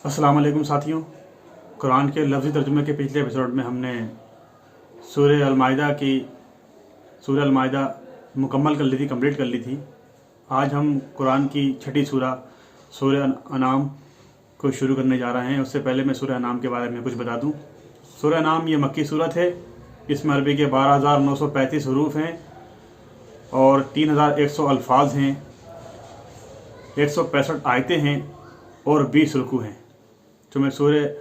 अस्सलाम वालेकुम साथियों। कुरान के लफ्ज़ी तर्जुमे के पिछले एपिसोड में हमने सूरह अल-माइदा मुकम्मल कर ली थी, कंप्लीट कर ली थी। आज हम कुरान की छठी सूरह अनाम को शुरू करने जा रहे हैं। उससे पहले मैं सूरह अनाम के बारे में कुछ बता दूं। सूरह अनाम ये मक्की सूरत है। इसमें अरबी के 12,935 हरूफ हैं और 3,100 अल्फाज हैं, 165 आयतें हैं और 20 रुकू हैं। तो मैं सूरह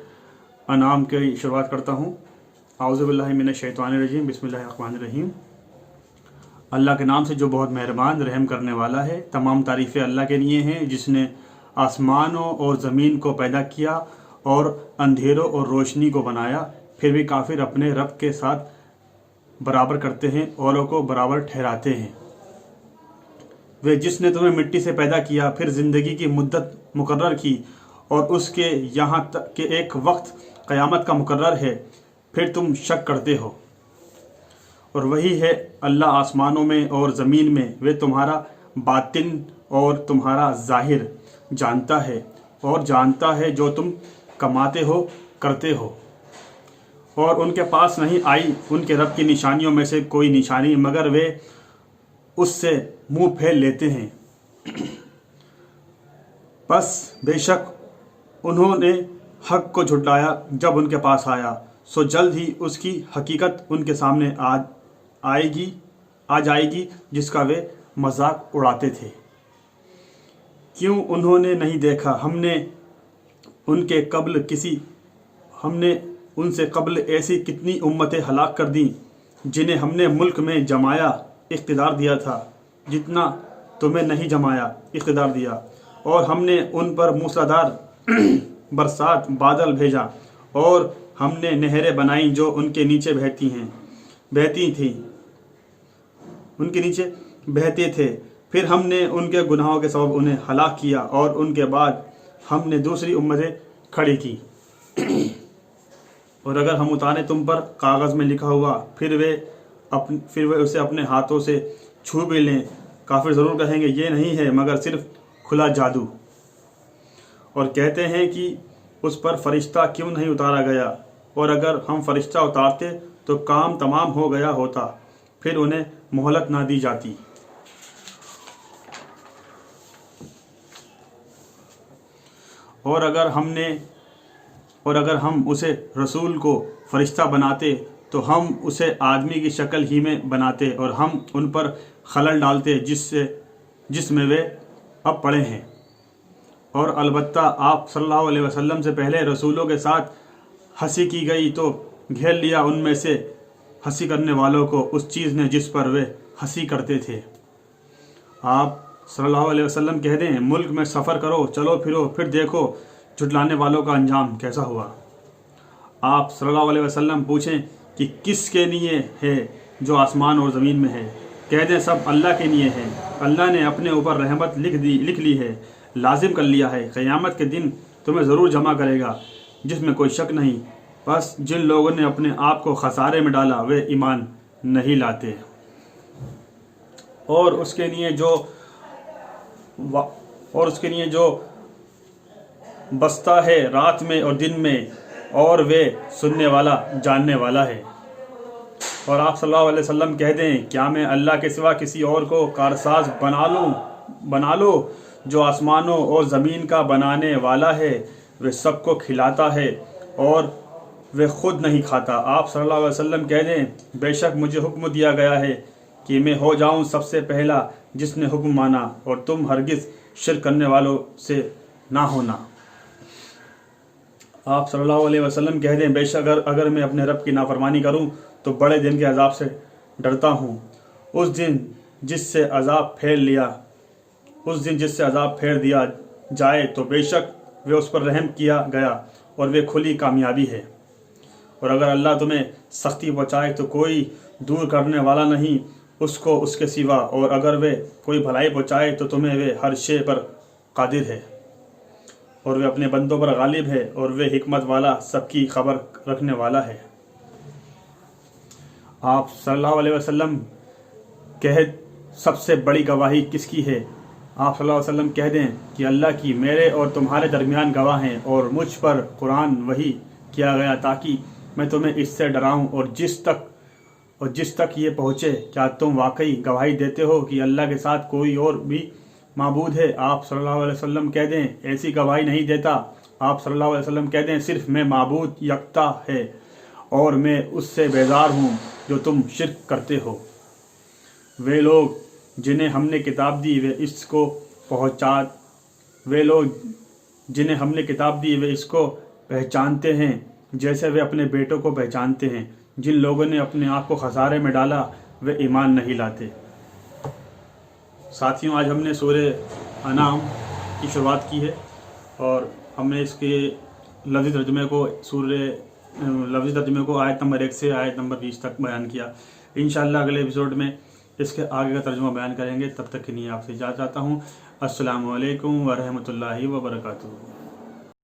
अनाम की शुरुआत करता हूँ। आऊज़ु बिल्लाहि मिनश शैतानिर रजीम, बिस्मिल्लाहिर रहमानिर रहीम। अल्लाह के नाम से जो बहुत मेहरबान रहम करने वाला है। तमाम तारीफ़ें अल्लाह के लिए हैं जिसने आसमानों और ज़मीन को पैदा किया और अंधेरों और रोशनी को बनाया। फिर भी काफिर अपने रब के साथ बराबर करते हैं, औरों को बराबर ठहराते हैं। वे जिसने तुम्हें मिट्टी से पैदा किया, फिर ज़िंदगी की मुद्दत मुकर्रर की और उसके यहाँ तक कि एक वक्त क़यामत का मुकर्रर है, फिर तुम शक करते हो। और वही है अल्लाह आसमानों में और ज़मीन में, वे तुम्हारा बातिन और तुम्हारा ज़ाहिर जानता है और जानता है जो तुम कमाते हो, करते हो। और उनके पास नहीं आई उनके रब की निशानियों में से कोई निशानी, मगर वे उससे मुंह फेर लेते हैं। बस बेशक उन्होंने हक को झुटलाया जब उनके पास आया, सो जल्द ही उसकी हकीकत उनके सामने आ जाएगी जिसका वे मजाक उड़ाते थे। क्यों उन्होंने नहीं देखा, हमने उनसे कब्ल ऐसी कितनी उम्मतें हलाक कर दी जिन्हें हमने मुल्क में जमाया इख्तिदार दिया था, जितना तुम्हें नहीं जमाया इख्तिदार दिया। और हमने उन पर मूसलाधार बरसात बादल भेजा और हमने नहरें बनाई जो उनके नीचे बहते थे। फिर हमने उनके गुनाहों के सबब उन्हें हलाक किया और उनके बाद हमने दूसरी उम्मतें खड़ी की। और अगर हम उतारें तुम पर कागज़ में लिखा हुआ, फिर वे उसे अपने हाथों से छू भी लें, काफिर ज़रूर कहेंगे ये नहीं है मगर सिर्फ खुला जादू। और कहते हैं कि उस पर फरिश्ता क्यों नहीं उतारा गया, और अगर हम फरिश्ता उतारते तो काम तमाम हो गया होता, फिर उन्हें मोहलत ना दी जाती। और अगर हम उसे रसूल को फरिश्ता बनाते तो हम उसे आदमी की शक्ल ही में बनाते और हम उन पर खलल डालते जिसमें वे अब पड़े हैं। और अलबत्ता आप सल्लल्लाहु अलैहि वसल्लम से पहले रसूलों के साथ हंसी की गई तो घेर लिया उनमें से हंसी करने वालों को उस चीज़ ने जिस पर वे हंसी करते थे। आप सल्लल्लाहु अलैहि वसल्लम कह दें, मुल्क में सफ़र करो, चलो फिरो, फिर देखो झुटलाने वालों का अंजाम कैसा हुआ। आप सल्लल्लाहु अलैहि वसल्लम पूछें कि किसके लिए है जो आसमान और ज़मीन में है, कह दें सब अल्लाह के लिए है। अल्लाह ने अपने ऊपर रहमत लिख ली है, लाजिम कर लिया है। क़यामत के दिन तुम्हें ज़रूर जमा करेगा, जिसमें कोई शक नहीं। बस जिन लोगों ने अपने आप को खसारे में डाला वे ईमान नहीं लाते। और उसके लिए जो बसता है रात में और दिन में, और वे सुनने वाला जानने वाला है। और आप सल्लल्लाहु अलैहि वसल्लम कह दें, क्या मैं अल्लाह के सिवा किसी और को कारसाज बना लो जो आसमानों और ज़मीन का बनाने वाला है। वे सबको खिलाता है और वे खुद नहीं खाता। आप सल्लल्लाहु अलैहि वसल्लम कह दें, बेशक मुझे हुक्म दिया गया है कि मैं हो जाऊं सबसे पहला जिसने हुक्म माना, और तुम हरगिज़ शिर्क करने वालों से ना होना। आप सल्लल्लाहु अलैहि वसल्लम कह दें, बेशक अगर मैं अपने रब की नाफरमानी करूं तो बड़े दिन के अजाब से डरता हूं। उस दिन जिससे अजाब फेर दिया जाए तो बेशक वे उस पर रहम किया गया और वे खुली कामयाबी है। और अगर अल्लाह तुम्हें सख्ती पहुँचाए तो कोई दूर करने वाला नहीं उसको उसके सिवा, और अगर वे कोई भलाई पहुँचाए तो तुम्हें वे हर शे पर कादिर है। और वे अपने बंदों पर गालिब है, और वे हिकमत वाला सबकी खबर रखने वाला है। आप सल्लल्लाहु अलैहि वसल्लम कहे सबसे बड़ी गवाही किसकी है? آپ صلی اللہ علیہ وسلم کہہ دیں کہ اللہ کی میرے اور تمہارے درمیان گواہ ہیں اور مجھ پر قرآن وحی کیا گیا تاکہ میں تمہیں اس سے ڈراؤں، اور جس تک یہ پہنچے کیا تم واقعی گواہی دیتے ہو کہ اللہ کے ساتھ کوئی اور بھی معبود ہے؟ آپ صلی اللہ علیہ وسلم کہہ دیں ایسی گواہی نہیں دیتا۔ آپ صلی اللہ علیہ وسلم کہہ دیں صرف میں معبود یکتا ہے اور میں اس سے بیزار ہوں جو تم شرک کرتے ہو۔ وہ لوگ جنہیں ہم نے کتاب دی وہ اس کو پہچانتے ہیں جیسے وہ اپنے بیٹوں کو پہچانتے ہیں۔ جن لوگوں نے اپنے آپ کو خسارے میں ڈالا وہ ایمان نہیں لاتے۔ ساتھیوں، آج ہم نے سورہ انعام کی شروعات کی ہے اور ہم نے اس کے لفظی ترجمے کو آیت نمبر 1 سے آیت نمبر 20 تک بیان کیا۔ انشاءاللہ اگلے ایپیسوڈ میں اس کے آگے کا ترجمہ بیان کریں گے۔ تب تک کے لیے آپ سے اجازت چاہتا ہوں۔ السلام علیکم ورحمۃ اللہ وبرکاتہ۔